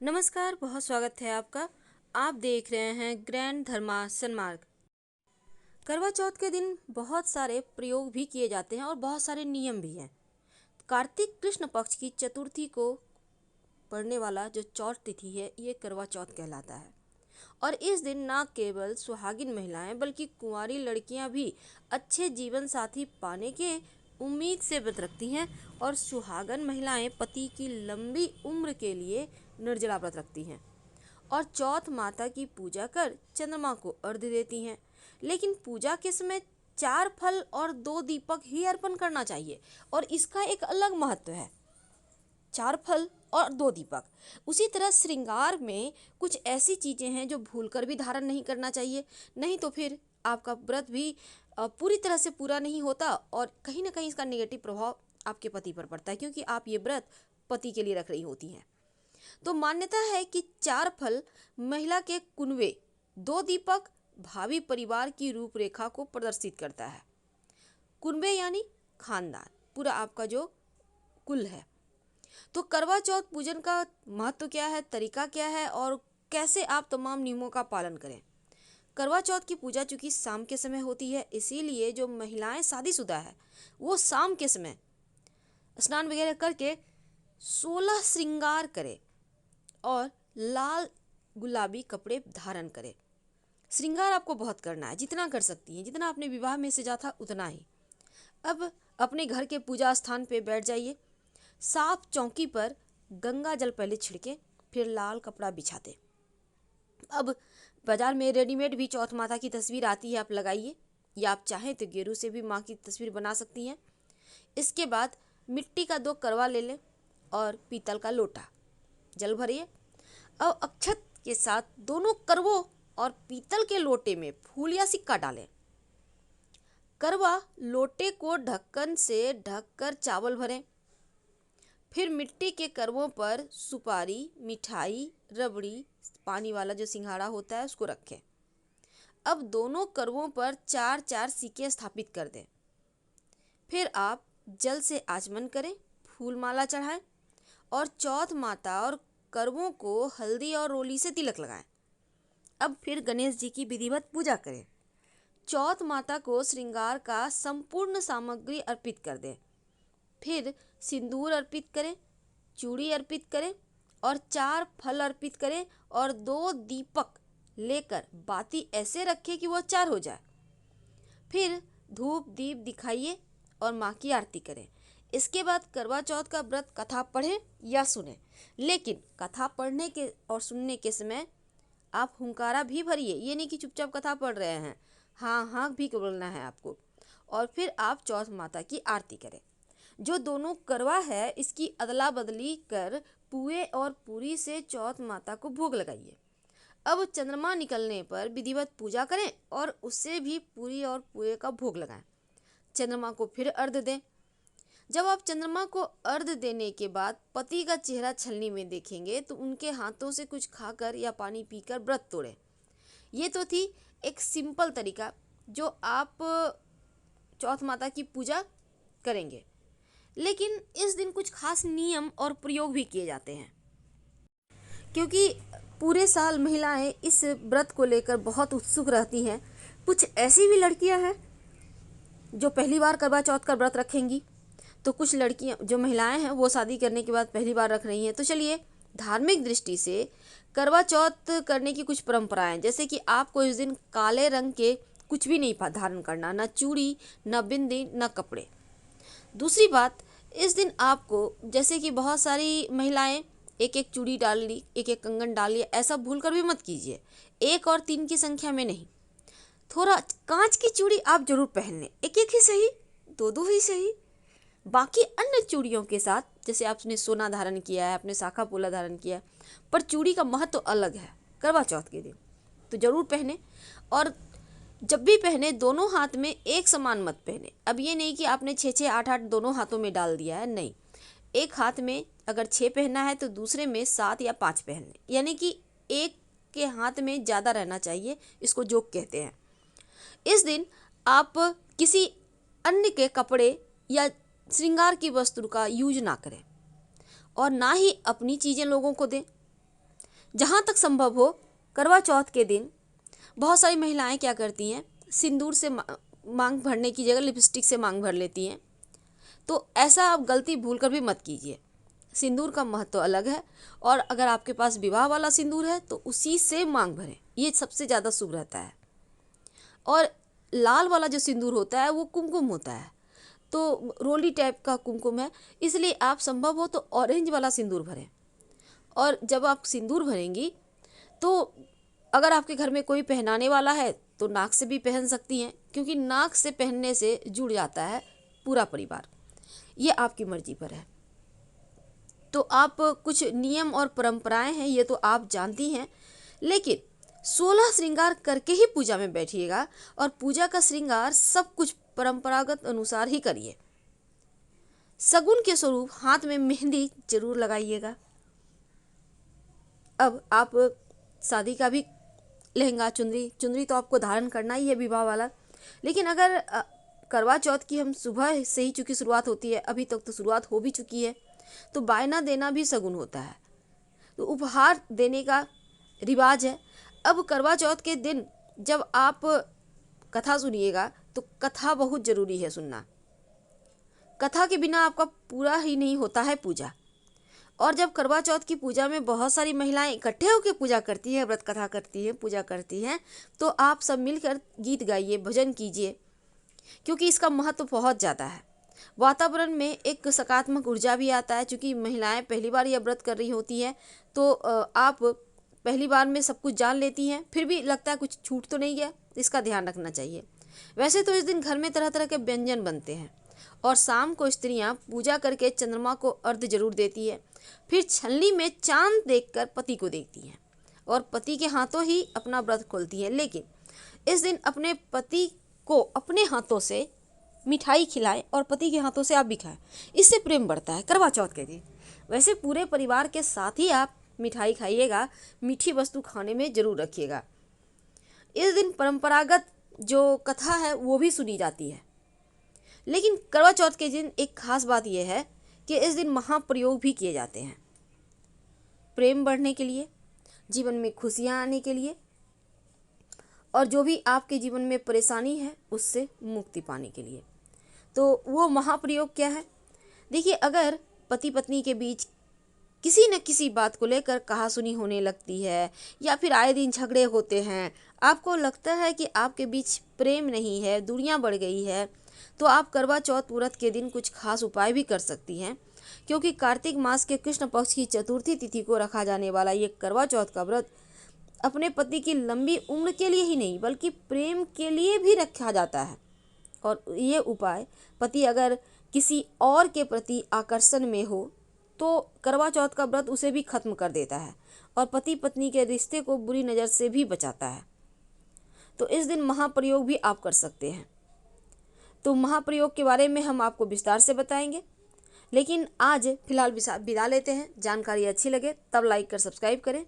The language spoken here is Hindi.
नमस्कार, बहुत स्वागत है आपका। आप देख रहे हैं ग्रैंड धर्मासन मार्ग। करवा चौथ के दिन बहुत सारे प्रयोग भी किए जाते हैं और बहुत सारे नियम भी हैं। कार्तिक कृष्ण पक्ष की चतुर्थी को पड़ने वाला जो चौथ तिथि है, ये करवा चौथ कहलाता है। और इस दिन न केवल सुहागिन महिलाएं बल्कि कुंवारी लड़कियां भी अच्छे जीवन साथी पाने के उम्मीद से व्रत रखती हैं और सुहागन महिलाएं पति की लंबी उम्र के लिए निर्जला व्रत रखती हैं और चौथ माता की पूजा कर चंद्रमा को अर्घ्य देती हैं। लेकिन पूजा के समय 4 फल और 2 दीपक ही अर्पण करना चाहिए और इसका एक अलग महत्व है। 4 फल और 2 दीपक। उसी तरह श्रृंगार में कुछ ऐसी चीजें हैं जो भूलकर भी धारण नहीं करना चाहिए, नहीं तो फिर आपका व्रत भी पूरी तरह से पूरा नहीं होता और कहीं ना कहीं इसका नेगेटिव प्रभाव आपके पति पर पड़ता है, क्योंकि आप ये व्रत पति के लिए रख रही होती हैं। तो मान्यता है कि 4 फल महिला के कुनबे, 2 दीपक भावी परिवार की रूपरेखा को प्रदर्शित करता है। कुनबे यानी खानदान, पूरा आपका जो कुल है। तो करवा चौथ पूजन का महत्व क्या है, तरीका क्या है और कैसे आप तमाम नियमों का पालन करें। करवा चौथ की पूजा चूंकि शाम के समय होती है, इसीलिए जो महिलाएं शादीशुदा है वो शाम के समय स्नान वगैरह करके 16 श्रृंगार करें और लाल गुलाबी कपड़े धारण करें। श्रृंगार आपको बहुत करना है, जितना कर सकती हैं, जितना आपने विवाह में सजा था उतना ही। अब अपने घर के पूजा स्थान पे बैठ जाइए। साफ चौकी पर गंगा जल पहले छिड़के, फिर लाल कपड़ा बिछा दें। अब बाजार में रेडीमेड भी चौथ माता की तस्वीर आती है, आप लगाइए, या आप चाहें तो गेरू से भी माँ की तस्वीर बना सकती हैं। इसके बाद मिट्टी का 2 करवा ले लें और पीतल का लोटा, जल भरिए। अब अक्षत के साथ दोनों करवों और पीतल के लोटे में फूल या सिक्का डालें। करवा लोटे को ढक्कन से ढककर चावल भरें। फिर मिट्टी के करवों पर सुपारी, मिठाई, रबड़ी, पानी वाला जो सिंघाड़ा होता है उसको रखें। अब दोनों करवों पर 4-4 सिक्के स्थापित कर दें। फिर आप जल से आचमन करें, फूल माला चढ़ाएं और चौथ माता और करवों को हल्दी और रोली से तिलक लगाएं। अब फिर गणेश जी की विधिवत पूजा करें। चौथ माता को श्रृंगार का संपूर्ण सामग्री अर्पित कर दें। फिर सिंदूर अर्पित करें, चूड़ी अर्पित करें और 4 फल अर्पित करें और 2 दीपक लेकर बाती ऐसे रखें कि वो 4 हो जाए। फिर धूप दीप दिखाइए और माँ की आरती करें। इसके बाद करवा चौथ का व्रत कथा पढ़ें या सुने, लेकिन कथा पढ़ने के और सुनने के समय आप हुंकारा भी भरिए, ये नहीं कि चुपचाप कथा पढ़ रहे हैं, हाँ हाँ भी बोलना है आपको। और फिर आप चौथ माता की आरती करें। जो दोनों करवा है इसकी अदला बदली कर पुए और पूरी से चौथ माता को भोग लगाइए। अब चंद्रमा निकलने पर विधिवत पूजा करें और उससे भी पूरी और पुए का भोग लगाएं। चंद्रमा को फिर अर्घ्य दें। जब आप चंद्रमा को अर्घ्य देने के बाद पति का चेहरा छलनी में देखेंगे तो उनके हाथों से कुछ खाकर या पानी पीकर व्रत तोड़ें। ये तो थी एक सिंपल तरीका जो आप चौथ माता की पूजा करेंगे, लेकिन इस दिन कुछ खास नियम और प्रयोग भी किए जाते हैं, क्योंकि पूरे साल महिलाएं इस व्रत को लेकर बहुत उत्सुक रहती हैं। कुछ ऐसी भी लड़कियां हैं जो पहली बार करवा चौथ का व्रत रखेंगी, तो कुछ लड़कियां जो महिलाएं हैं वो शादी करने के बाद पहली बार रख रही हैं। तो चलिए, धार्मिक दृष्टि से करवा चौथ करने की कुछ परंपराएं, जैसे कि आपको इस दिन काले रंग के कुछ भी नहीं धारण करना, ना चूड़ी, ना बिंदी, ना कपड़े। दूसरी बात, इस दिन आपको, जैसे कि बहुत सारी महिलाएं एक एक चूड़ी डाल ली, एक एक कंगन डाल लिया, ऐसा भूलकर भी मत कीजिए। 1 और 3 की संख्या में नहीं, थोड़ा कांच की चूड़ी आप जरूर पहन लें, एक एक ही सही, 2-2 ही सही। बाकी अन्य चूड़ियों के साथ, जैसे आपने सोना धारण किया है, आपने शाखा पोला धारण किया है, पर चूड़ी का महत्व अलग है करवा चौथ के दिन, तो जरूर पहने। और जब भी पहने दोनों हाथ में एक समान मत पहने। अब ये नहीं कि आपने 6-6, 8-8 दोनों हाथों में डाल दिया है, नहीं। एक हाथ में अगर 6 पहनना है तो दूसरे में 7 या 5 पहन लें, यानी कि एक के हाथ में ज़्यादा रहना चाहिए, इसको जोक कहते हैं। इस दिन आप किसी अन्य के कपड़े या श्रृंगार की वस्तु का यूज ना करें और ना ही अपनी चीज़ें लोगों को दें। जहाँ तक संभव हो करवा चौथ के दिन बहुत सारी महिलाएं क्या करती हैं, सिंदूर से मांग भरने की जगह लिपस्टिक से मांग भर लेती हैं। तो ऐसा आप गलती भूल कर भी मत कीजिए। सिंदूर का महत्व अलग है, और अगर आपके पास विवाह वाला सिंदूर है तो उसी से मांग भरें, ये सबसे ज़्यादा शुभ रहता है। और लाल वाला जो सिंदूर होता है वो कुमकुम होता है, तो रोली टाइप का कुमकुम है, इसलिए आप संभव हो तो ऑरेंज वाला सिंदूर भरें। और जब आप सिंदूर भरेंगी तो अगर आपके घर में कोई पहनाने वाला है तो नाक से भी पहन सकती हैं, क्योंकि नाक से पहनने से जुड़ जाता है पूरा परिवार। ये आपकी मर्जी पर है। तो आप कुछ नियम और परंपराएं हैं ये तो आप जानती हैं, लेकिन 16 श्रृंगार करके ही पूजा में बैठिएगा, और पूजा का श्रृंगार सब कुछ परंपरागत अनुसार ही करिए। शगुन के स्वरूप हाथ में मेहंदी जरूर लगाइएगा। अब आप शादी का भी लहंगा चुनरी तो आपको धारण करना ही है विवाह वाला, लेकिन अगर करवा चौथ की हम सुबह से ही चूँकि शुरुआत होती है, अभी तक तो शुरुआत हो भी चुकी है, तो बायना देना भी शगुन होता है, तो उपहार देने का रिवाज है। अब करवा चौथ के दिन जब आप कथा सुनिएगा तो कथा बहुत ज़रूरी है सुनना। कथा के बिना आपका पूरा ही नहीं होता है पूजा। और जब करवा चौथ की पूजा में बहुत सारी महिलाएं इकट्ठे होकर पूजा करती हैं, व्रत कथा करती हैं, पूजा करती हैं, तो आप सब मिलकर गीत गाइए, भजन कीजिए, क्योंकि इसका महत्व बहुत ज़्यादा है। वातावरण में एक सकारात्मक ऊर्जा भी आता है, क्योंकि महिलाएं पहली बार यह व्रत कर रही होती हैं, तो आप पहली बार में सब कुछ जान लेती हैं, फिर भी लगता है कुछ छूट तो नहीं गया, इसका ध्यान रखना चाहिए। वैसे तो इस दिन घर में तरह तरह के व्यंजन बनते हैं, और शाम को स्त्रियां पूजा करके चंद्रमा को अर्घ्य जरूर देती है, फिर छलनी में चांद देखकर पति को देखती हैं, और पति के हाथों ही अपना व्रत खोलती हैं। लेकिन इस दिन अपने पति को अपने हाथों से मिठाई खिलाएं, और पति के हाथों से आप भी खाएं, इससे प्रेम बढ़ता है करवा चौथ के दिन। वैसे पूरे परिवार के साथ ही आप मिठाई खाइएगा, मीठी वस्तु खाने में जरूर रखिएगा। इस दिन परंपरागत जो कथा है वो भी सुनी जाती है। लेकिन करवा चौथ के दिन एक खास बात यह है कि इस दिन महाप्रयोग भी किए जाते हैं, प्रेम बढ़ने के लिए, जीवन में खुशियाँ आने के लिए, और जो भी आपके जीवन में परेशानी है उससे मुक्ति पाने के लिए। तो वो महाप्रयोग क्या है? देखिए, अगर पति पत्नी के बीच किसी न किसी बात को लेकर कहासुनी होने लगती है, या फिर आए दिन झगड़े होते हैं, आपको लगता है कि आपके बीच प्रेम नहीं है, दूरियां बढ़ गई है, तो आप करवा चौथ व्रत के दिन कुछ खास उपाय भी कर सकती हैं। क्योंकि कार्तिक मास के कृष्ण पक्ष की चतुर्थी तिथि को रखा जाने वाला ये करवा चौथ का व्रत अपने पति की लंबी उम्र के लिए ही नहीं बल्कि प्रेम के लिए भी रखा जाता है। और ये उपाय पति अगर किसी और के प्रति आकर्षण में हो तो करवा चौथ का व्रत उसे भी खत्म कर देता है, और पति पत्नी के रिश्ते को बुरी नज़र से भी बचाता है। तो इस दिन महाप्रयोग भी आप कर सकते हैं। तो महाप्रयोग के बारे में हम आपको विस्तार से बताएंगे, लेकिन आज फिलहाल विदा लेते हैं। जानकारी अच्छी लगे तब लाइक कर सब्सक्राइब करें।